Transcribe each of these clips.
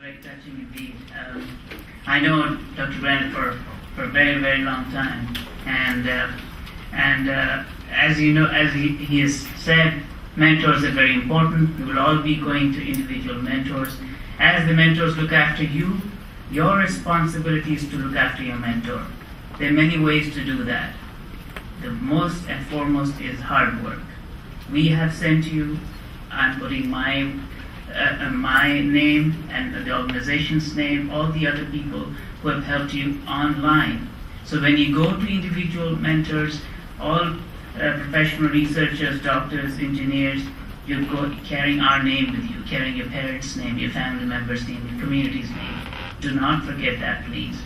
Very touching indeed. I know Dr. Grant for a very, very long time, and as you know, as he has said, mentors are very important. We will all be going to individual mentors. As the mentors look after you, your responsibility is to look after your mentor. There are many ways to do that. The most and foremost is hard work. We have sent you. I'm putting my name and the organization's name, all the other people who have helped you online. So when you go to individual mentors, all professional researchers, doctors, engineers, you're carrying our name with you, carrying your parents' name, your family members' name, your community's name. Do not forget that, please.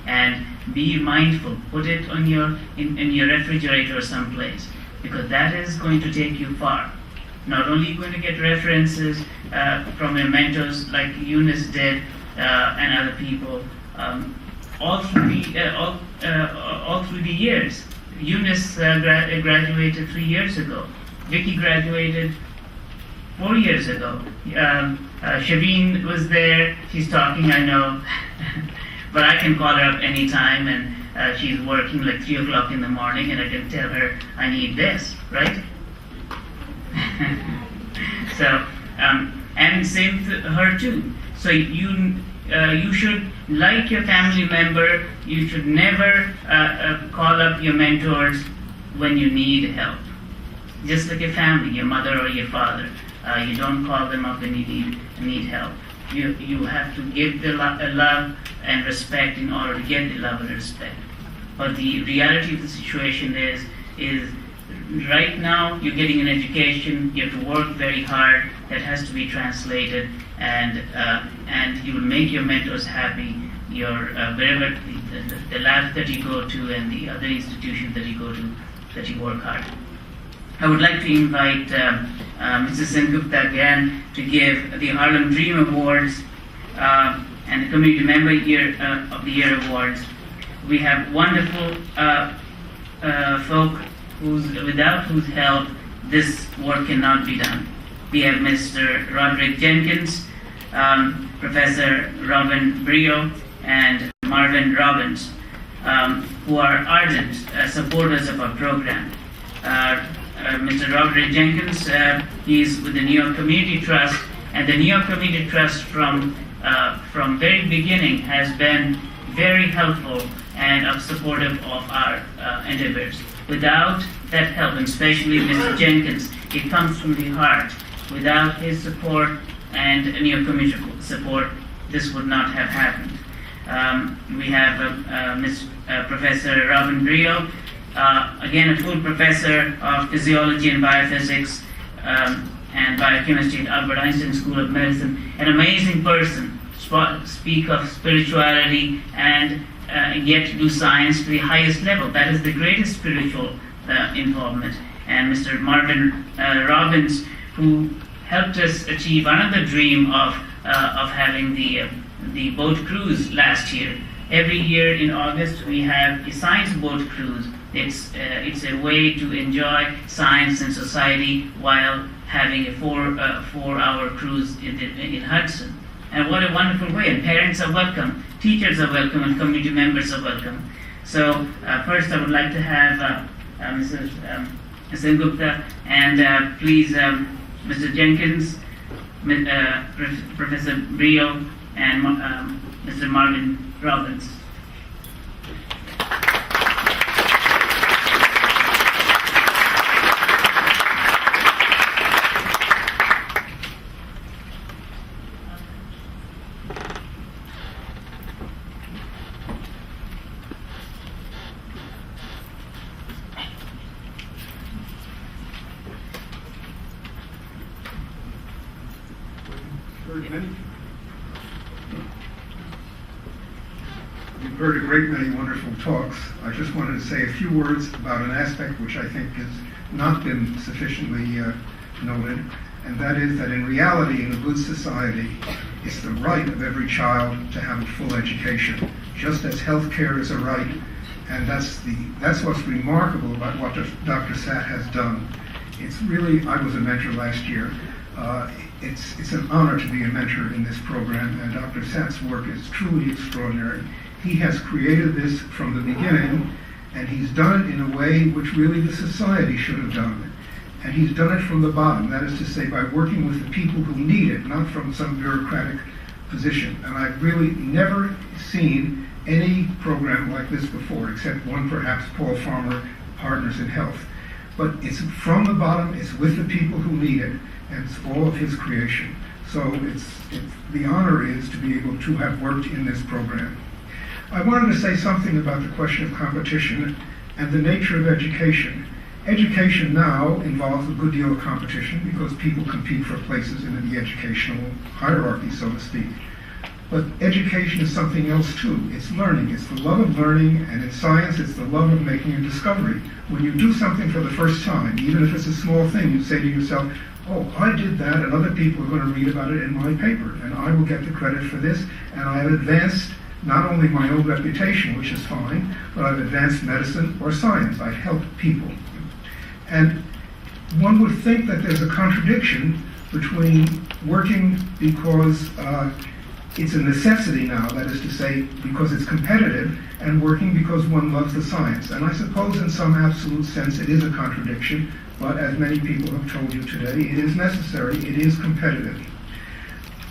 And be mindful. Put it on in your refrigerator or someplace, because that is going to take you far. Not only going to get references from your mentors like Eunice did and other people, all through the years. Eunice graduated 3 years ago. Vicky graduated 4 years ago. Shaveen was there. She's talking, I know. But I can call her up anytime, and she's working like 3 o'clock in the morning, and I can tell her I need this, right? So, and same to her too. So you should, like your family member, you should never call up your mentors when you need help. Just like your family, your mother or your father, you don't call them up when you need help. You have to give the love and respect in order to get the love and respect. But the reality of the situation is right now you're getting an education, you have to work very hard, that has to be translated, and you will make your mentors happy, your wherever the lab that you go to and the other institutions that you go to, that you work hard. I would like to invite Mr. Sengupta again to give the Harlem Dream Awards and the Community Member of the Year Awards. We have wonderful folk without whose help this work cannot be done. We have Mr. Roderick Jenkins, Professor Robin Briehl, and Marvin Robbins, who are ardent supporters of our program. Mr. Roderick Jenkins, he's with the New York Community Trust, and the New York Community Trust from very beginning has been very helpful and supportive of our endeavors. Without that help, and especially Mr. Jenkins, it comes from the heart. Without his support and New York Community support, this would not have happened. We have Professor Robin Briehl, again a full professor of physiology and biophysics and biochemistry at Albert Einstein School of Medicine. An amazing person, speak of spirituality and yet do science to the highest level. That is the greatest spiritual involvement. And Mr. Marvin Robbins, who helped us achieve another dream of having the boat cruise last year. Every year in August we have a science boat cruise. It's a way to enjoy science and society while having a 4-hour cruise in Hudson. And what a wonderful way. And parents are welcome, teachers are welcome, and community members are welcome. So first I would like to have Mrs. Sengupta and please Mr. Jenkins, Professor Briehl, and Mr. Marvin Robbins. You've heard a great many wonderful talks. I just wanted to say a few words about an aspect which I think has not been sufficiently noted, and that is that in reality, in a good society, it's the right of every child to have a full education, just as healthcare is a right, and that's what's remarkable about what Dr. Sat has done. It's really, I was a mentor last year. It's an honor to be a mentor in this program, and Dr. Satz's work is truly extraordinary. He has created this from the beginning, and he's done it in a way which really the society should have done. And he's done it from the bottom, that is to say, by working with the people who need it, not from some bureaucratic position. And I've really never seen any program like this before, except one perhaps, Paul Farmer, Partners in Health. But it's from the bottom, it's with the people who need it, and it's all of his creation. So the honor is to be able to have worked in this program. I wanted to say something about the question of competition and the nature of education. Education now involves a good deal of competition because people compete for places in the educational hierarchy, so to speak. But education is something else too. It's learning. It's the love of learning, and in science, it's the love of making a discovery. When you do something for the first time, even if it's a small thing, you say to yourself, oh, I did that, and other people are going to read about it in my paper, and I will get the credit for this, and I have advanced not only my own reputation, which is fine, but I've advanced medicine or science. I've helped people. And one would think that there's a contradiction between working because it's a necessity now, that is to say, because it's competitive, and working because one loves the science. And I suppose in some absolute sense it is a contradiction, but as many people have told you today, it is necessary, it is competitive.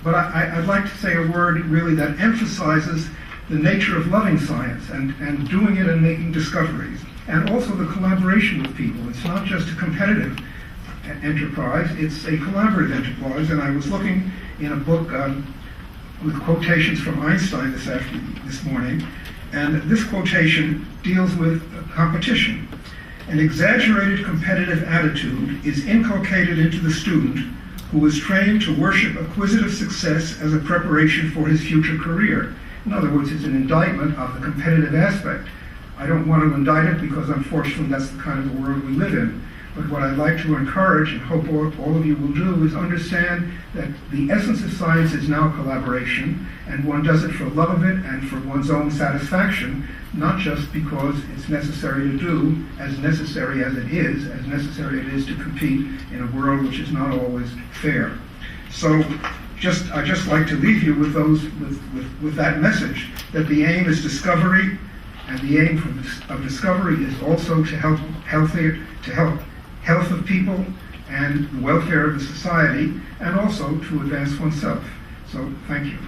But I'd like to say a word really that emphasizes the nature of loving science and doing it and making discoveries, and also the collaboration with people. It's not just a competitive enterprise, it's a collaborative enterprise. And I was looking in a book with quotations from Einstein this morning, and this quotation deals with competition. An exaggerated competitive attitude is inculcated into the student who is trained to worship acquisitive success as a preparation for his future career. In other words, it's an indictment of the competitive aspect. I don't want to indict it because unfortunately that's the kind of the world we live in. But what I'd like to encourage, and hope all of you will do, is understand that the essence of science is now collaboration, and one does it for love of it and for one's own satisfaction, not just because it's necessary to do, as necessary as it is to compete in a world which is not always fair. So I just like to leave you with with that message, that the aim is discovery, and the aim of discovery is also to help health of people and the welfare of the society, and also to advance oneself. So thank you.